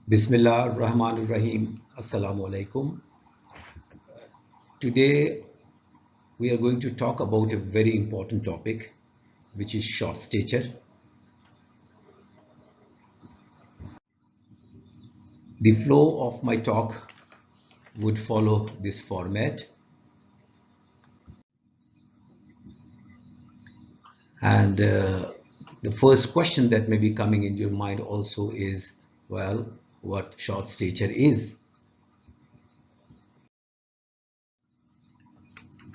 Bismillah Rahman Rahim. Assalamu alaikum. Today we are going to talk about a very important topic, which is short stature. The flow of my talk would follow this format, and the first question that may be coming in your mind also is, well, what short stature is.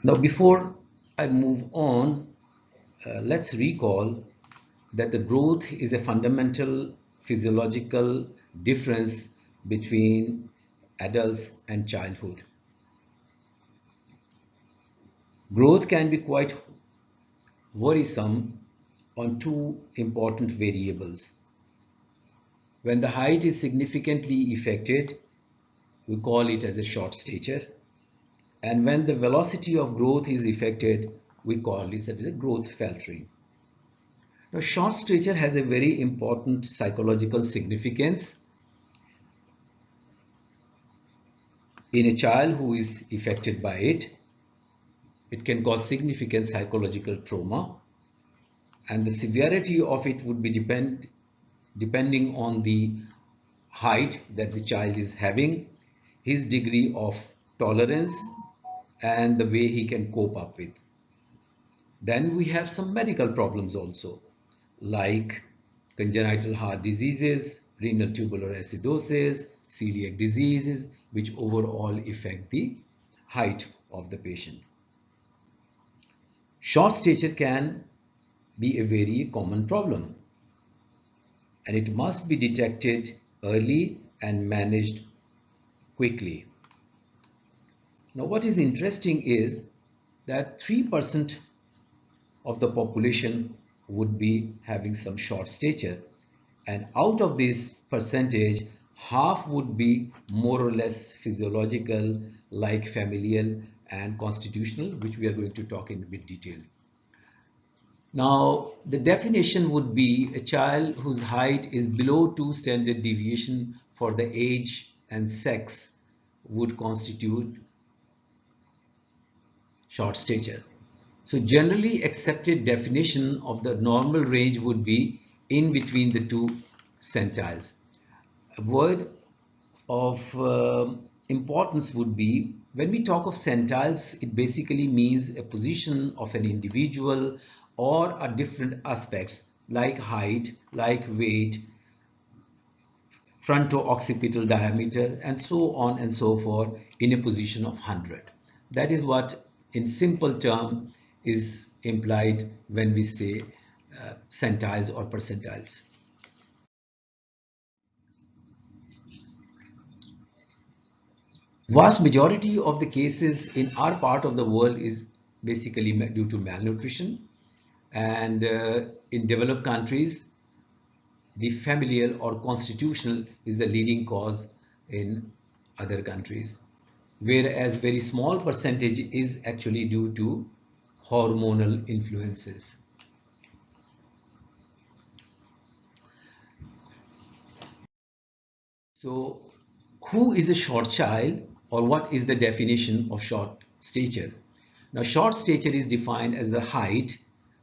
Now, before I move on, let's recall that the growth is a fundamental physiological difference between adults and childhood. Growth can be quite worrisome on two important variables. When the height is significantly affected, we call it as a short stature. And when the velocity of growth is affected, we call it as a growth faltering. Now, short stature has a very important psychological significance in a child who is affected by it. It can cause significant psychological trauma, and the severity of it would be depending on the height that the child is having, his degree of tolerance, and the way he can cope up with. Then we have some medical problems also, like congenital heart diseases, renal tubular acidosis, celiac diseases, which overall affect the height of the patient. Short stature can be a very common problem, and it must be detected early and managed quickly. Now, what is interesting is that 3% of the population would be having some short stature, and out of this percentage, half would be more or less physiological, like familial and constitutional, which we are going to talk in a bit detail. Now, the definition would be a child whose height is below 2 standard deviation for the age and sex would constitute short stature. So generally accepted definition of the normal range would be in between the two centiles. A word of importance would be, when we talk of centiles, it basically means a position of an individual or a different aspects like height, like weight, fronto-occipital diameter, and so on and so forth in a position of 100. That is what in simple term is implied when we say centiles or percentiles. Vast majority of the cases in our part of the world is basically due to malnutrition, and in developed countries the familial or constitutional is the leading cause in other countries, whereas very small percentage is actually due to hormonal influences. So, who is a short child, or what is the definition of short stature? Now, short stature is defined as the height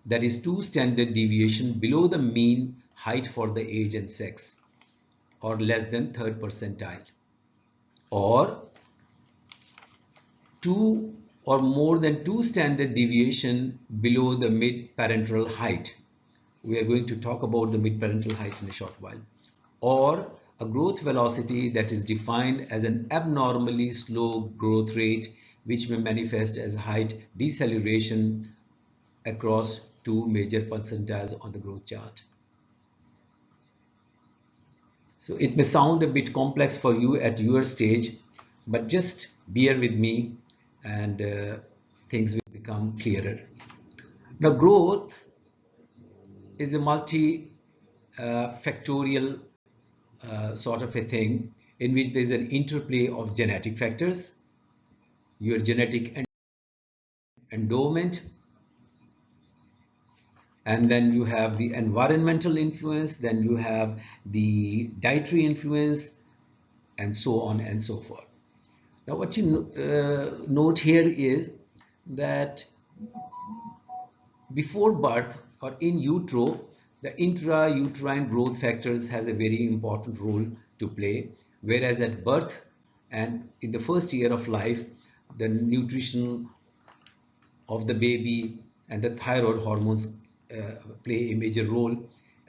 that is 2 standard deviation below the mean height for the age and sex, or less than 3rd percentile, or 2 or more than 2 standard deviation below the mid-parental height. We are going to talk about the mid-parental height in a short while. Or a growth velocity that is defined as an abnormally slow growth rate, which may manifest as height deceleration across 2 major percentiles on the growth chart. So it may sound a bit complex for you at your stage, but just bear with me and things will become clearer. Now, growth is a multi-factorial sort of a thing in which there is an interplay of genetic factors, your genetic endowment, and then you have the environmental influence, then you have the dietary influence, and so on and so forth. Now what you note here is that before birth or in utero, the intrauterine growth factors has a very important role to play, whereas at birth and in the first year of life, the nutrition of the baby and the thyroid hormones play a major role,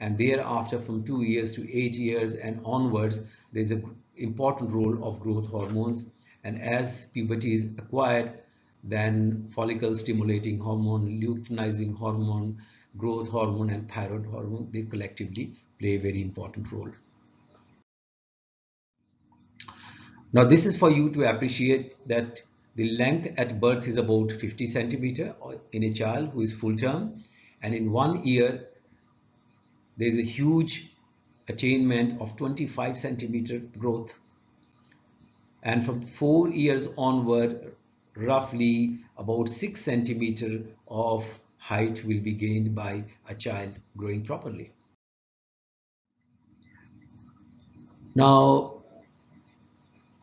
and thereafter from 2 years to 8 years and onwards there's an important role of growth hormones, and as puberty is acquired, then follicle stimulating hormone, luteinizing hormone, growth hormone and thyroid hormone, they collectively play a very important role. Now this is for you to appreciate that the length at birth is about 50 centimeter in a child who is full term, and in 1 year there is a huge attainment of 25 centimeter growth, and from 4 years onward roughly about 6 centimeter of height will be gained by a child growing properly. Now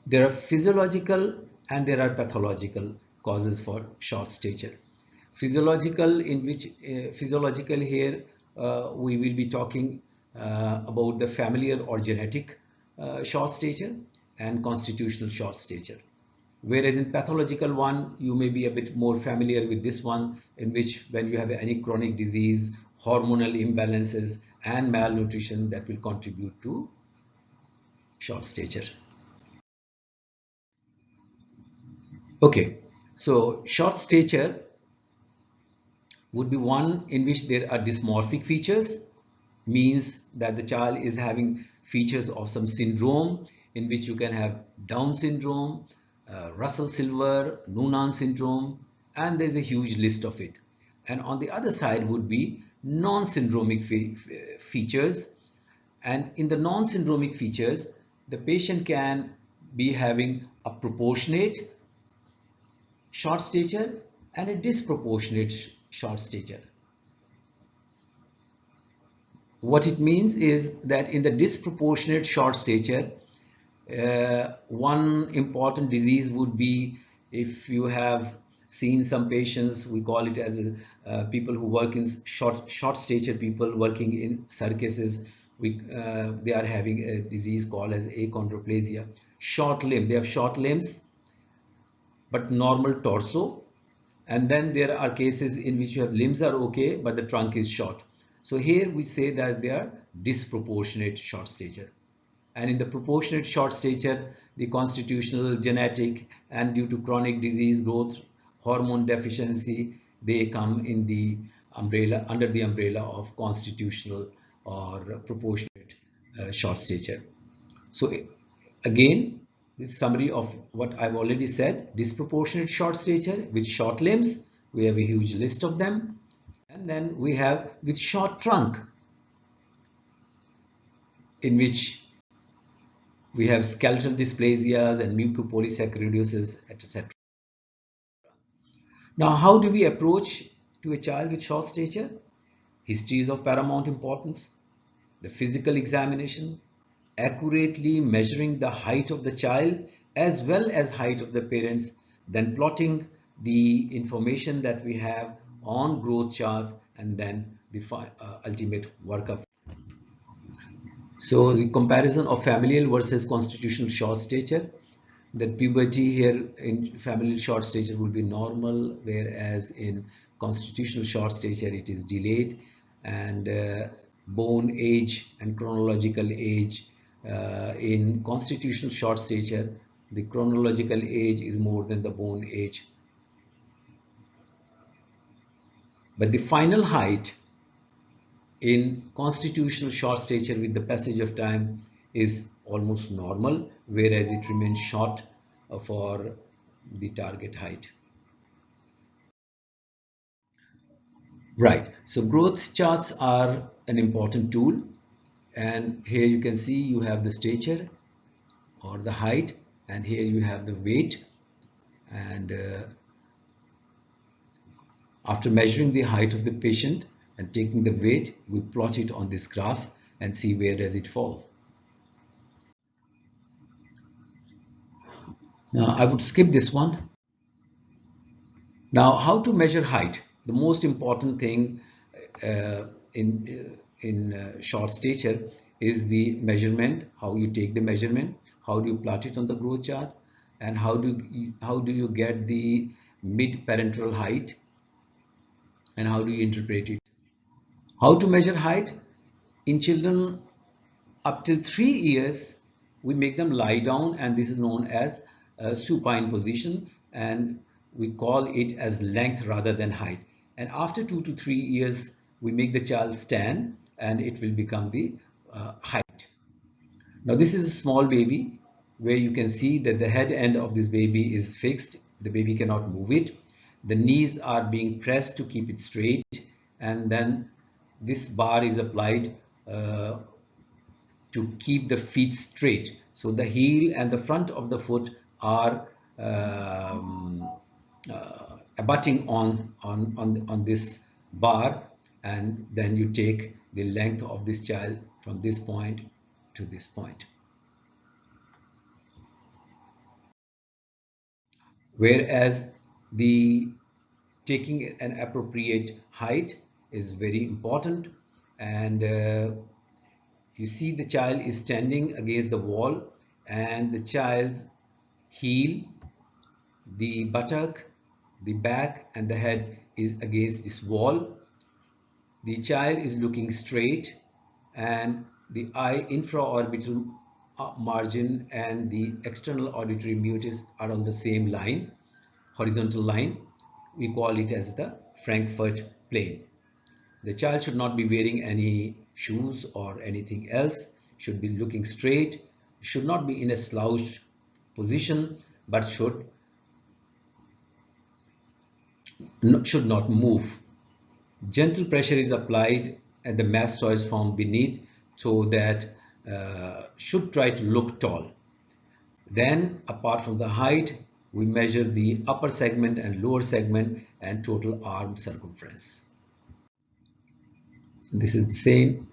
there are physiological and there are pathological causes for short stature. Physiological, in which physiological here we will be talking about the familial or genetic short stature and constitutional short stature. Whereas in pathological one, you may be a bit more familiar with this one, in which when you have any chronic disease, hormonal imbalances and malnutrition, that will contribute to short stature. Okay, so short stature would be one in which there are dysmorphic features, means that the child is having features of some syndrome, in which you can have Down syndrome, Russell-Silver, Noonan syndrome, and there's a huge list of it. And on the other side would be non-syndromic features, and in the non-syndromic features, the patient can be having a proportionate short stature and a disproportionate short stature. What it means is that in the disproportionate short stature, one important disease would be, if you have seen some patients, we call it as people who work in short stature people working in circuses, they are having a disease called as achondroplasia. Short limb, they have short limbs but normal torso, and then there are cases in which you have limbs are okay but the trunk is short. So here we say that they are disproportionate short stature. And in the proportionate short stature, the constitutional, genetic, and due to chronic disease, growth hormone deficiency, they come in the umbrella, under the umbrella of constitutional or proportionate short stature. So again, this summary of what I've already said: disproportionate short stature with short limbs, we have a huge list of them, and then we have with short trunk, in which we have skeletal dysplasias and mucopolysaccharidosis, etc. Now, how do we approach to a child with short stature? History is of paramount importance. The physical examination, accurately measuring the height of the child as well as height of the parents, then plotting the information that we have on growth charts, and then the ultimate workup. So the comparison of familial versus constitutional short stature, the puberty here in familial short stature will be normal, whereas in constitutional short stature it is delayed, and bone age and chronological age, in constitutional short stature the chronological age is more than the bone age, but the final height in constitutional short stature with the passage of time is almost normal, whereas it remains short for the target height. Right, so growth charts are an important tool, and here you can see you have the stature or the height, and here you have the weight, and after measuring the height of the patient and taking the weight, we plot it on this graph and see where does it fall. I would skip this one. Now, how to measure height? The most important thing in short stature is the measurement. How you take the measurement, how do you plot it on the growth chart, and how do you get the mid-parental height, and how do you interpret it? How to measure height? In children up till 3 years, we make them lie down, and this is known as a supine position, and we call it as length rather than height. And after 2 to 3 years, we make the child stand, and it will become the height. Now this is a small baby where you can see that the head end of this baby is fixed. The baby cannot move it. The knees are being pressed to keep it straight, and then this bar is applied to keep the feet straight. So the heel and the front of the foot are abutting on this bar, and then you take the length of this child from this point to this point. Whereas the taking an appropriate height is very important, and you see the child is standing against the wall, and the child's heel, the buttock, the back and the head is against this wall. The child is looking straight, and the eye infraorbital margin and the external auditory mucus are on the same line, horizontal line. We call it as the Frankfurt plane. The child should not be wearing any shoes or anything else, should be looking straight, should not be in a slouched position, but should not move. Gentle pressure is applied at the mastoids from beneath, so that should try to look tall. Then, apart from the height, we measure the upper segment and lower segment and total arm circumference. This is the same.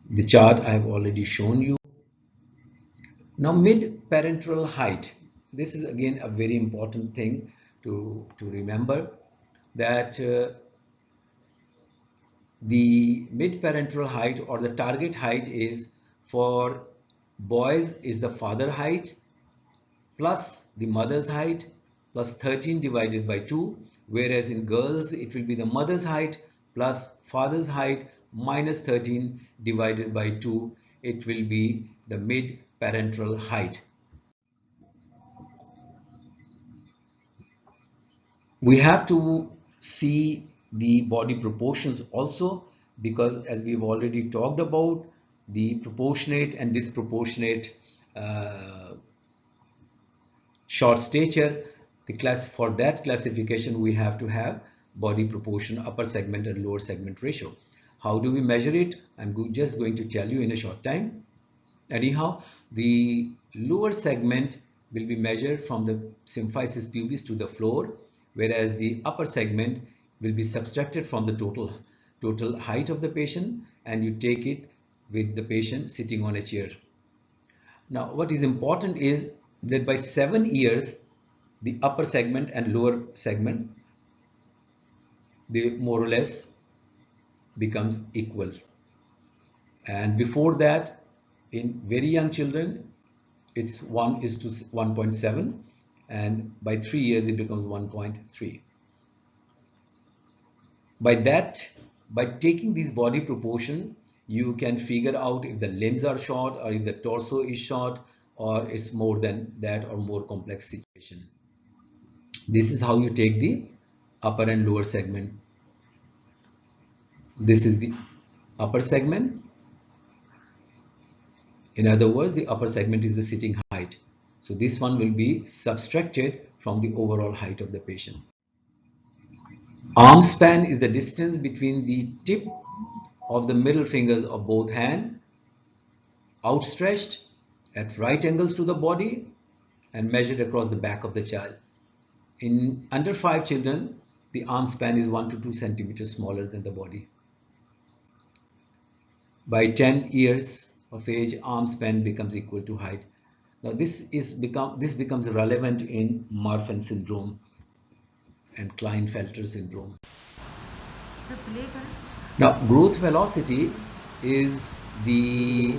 The chart I have already shown you. Now, mid-parental height. This is again a very important thing to remember, that the mid-parental height or the target height is, for boys is the father height plus the mother's height plus 13 divided by 2, whereas in girls it will be the mother's height plus father's height minus 13 divided by 2. It will be the mid-parental height. We have to see the body proportions also, because as we've already talked about, the proportionate and disproportionate short stature, for that classification we have to have body proportion, upper segment and lower segment ratio. How do we measure it? I'm just going to tell you in a short time. Anyhow, the lower segment will be measured from the symphysis pubis to the floor, whereas the upper segment will be subtracted from the total height of the patient, and you take it with the patient sitting on a chair. Now, what is important is that by 7 years, the upper segment and lower segment, they more or less becomes equal. And before that, in very young children, it's 1:1.7, and by 3 years it becomes 1.3. By taking these body proportion, you can figure out if the limbs are short or if the torso is short, or it's more than that or more complex situation. This is how you take the upper and lower segment. This is the upper segment. In other words, the upper segment is the sitting height. So this one will be subtracted from the overall height of the patient. Arm span is the distance between the tip of the middle fingers of both hands outstretched at right angles to the body and measured across the back of the child. In under 5 children, the arm span is 1 to 2 centimeters smaller than the body. By 10 years of age, arm span becomes equal to height. Now this becomes relevant in Marfan syndrome and Klinefelter syndrome. Now growth velocity is the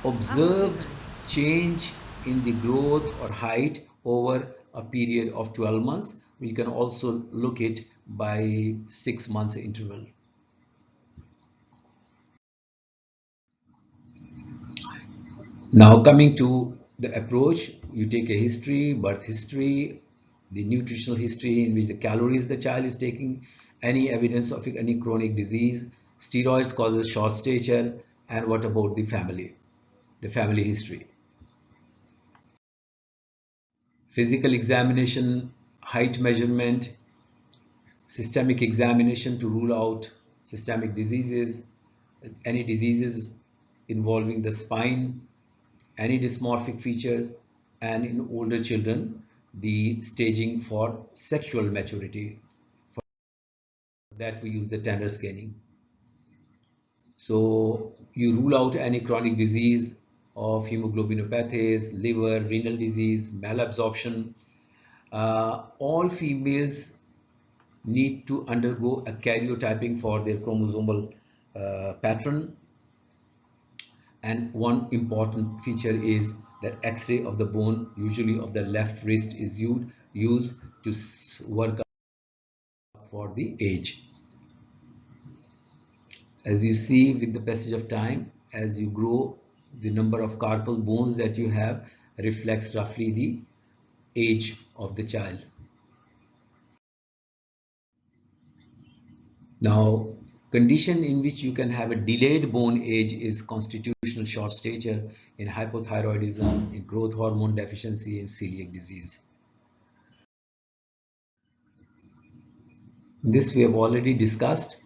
observed change in the growth or height over a period of 12 months. We can also look it by 6 months interval. Now coming to the approach, you take a history, birth history, the nutritional history in which the calories the child is taking, any evidence of any chronic disease, steroids causes short stature, and what about the family history. Physical examination, height measurement, systemic examination to rule out systemic diseases, any diseases involving the spine, any dysmorphic features, and in older children, the staging for sexual maturity. For that, we use the tender scanning. So you rule out any chronic disease of hemoglobinopathies, liver, renal disease, malabsorption. All females need to undergo a karyotyping for their chromosomal pattern. And one important feature is that X-ray of the bone, usually of the left wrist, is used to work up for the age. As you see, with the passage of time, as you grow, the number of carpal bones that you have reflects roughly the age of the child. Now, condition in which you can have a delayed bone age is constitutional short stature, in hypothyroidism, in growth hormone deficiency, in celiac disease. This we have already discussed,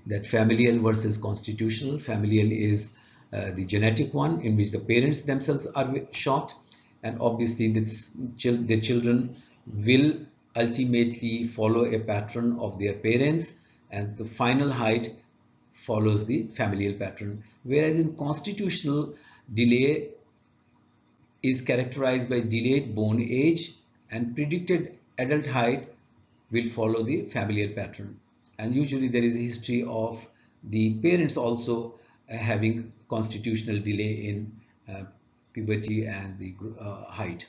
that familial versus constitutional. Familial is the genetic one in which the parents themselves are short, and obviously the children will ultimately follow a pattern of their parents, and the final height follows the familial pattern. Whereas in constitutional, delay is characterized by delayed bone age, and predicted adult height will follow the familial pattern. And usually there is a history of the parents also having constitutional delay in puberty and the height.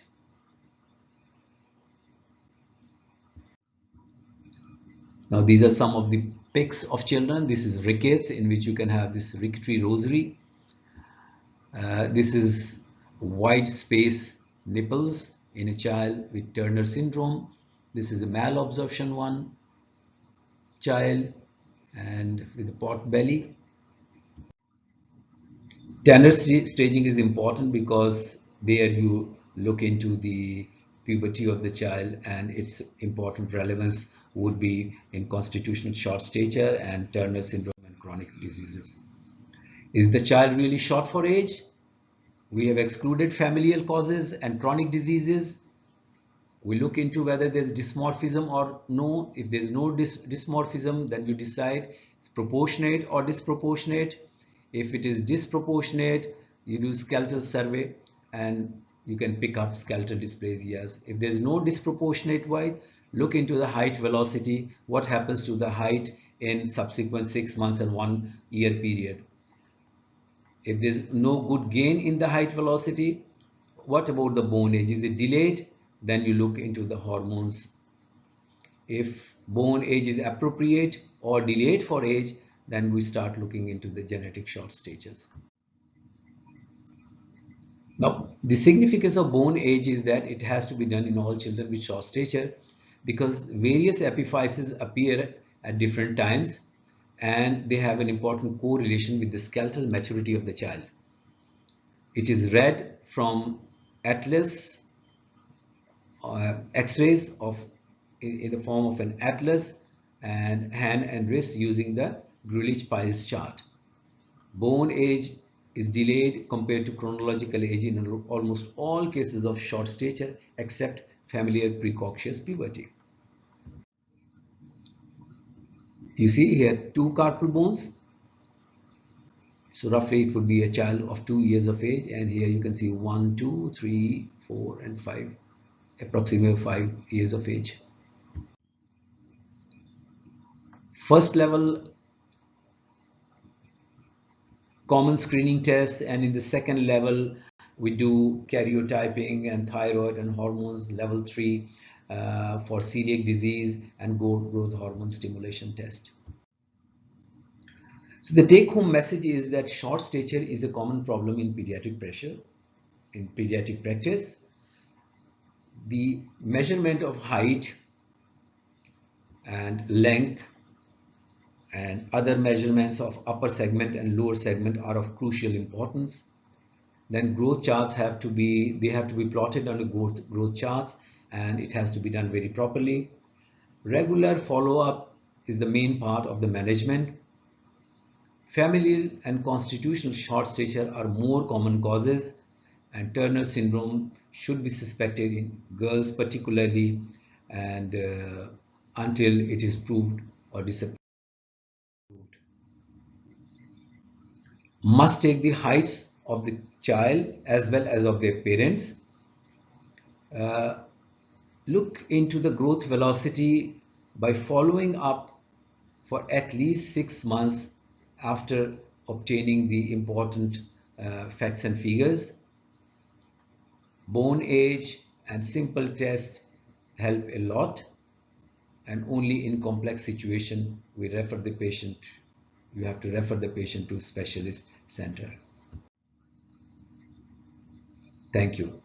Now these are some of the pics of children. This is rickets, in which you can have this ricketry rosary. This is wide space nipples in a child with Turner syndrome. This is a malabsorption one child and with a pot belly. Tanner staging is important because there you look into the puberty of the child, and its important relevance would be in constitutional short stature and Turner syndrome and chronic diseases. Is the child really short for age? We have excluded familial causes and chronic diseases. We look into whether there's dysmorphism or no. If there's no dysmorphism, then you decide proportionate or disproportionate. If it is disproportionate, you do skeletal survey and you can pick up skeletal dysplasias. If there's no disproportionate weight, look into the height velocity, what happens to the height in subsequent 6 months and 1 year period. If there's no good gain in the height velocity, what about the bone age? Is it delayed? Then you look into the hormones. If bone age is appropriate or delayed for age, then we start looking into the genetic short statures. Now, the significance of bone age is that it has to be done in all children with short stature, because various epiphyses appear at different times and they have an important correlation with the skeletal maturity of the child. It is read from atlas X-rays of in the form of an atlas and hand and wrist using the Grulich-Piles chart. Bone age is delayed compared to chronological age in almost all cases of short stature except familial precocious puberty. You see here two carpal bones. So roughly it would be a child of 2 years of age, and here you can see 1, 2, 3, 4 and 5, approximately 5 years of age. First level common screening tests, and in the second level we do karyotyping and thyroid and hormones. Level 3 for celiac disease and growth hormone stimulation test. So the take-home message is that short stature is a common problem in pediatric practice. The measurement of height and length and other measurements of upper segment and lower segment are of crucial importance. Then growth charts have to be plotted on the growth charts, and it has to be done very properly. Regular follow-up is the main part of the management. Familial and constitutional short stature are more common causes, and Turner syndrome should be suspected in girls particularly, and until it is proved or disapproved. Must take the heights of the child as well as of their parents. Look into the growth velocity by following up for at least 6 months after obtaining the important facts and figures. Bone age and simple tests help a lot, and only in complex situation you have to refer the patient to specialist center. Thank you.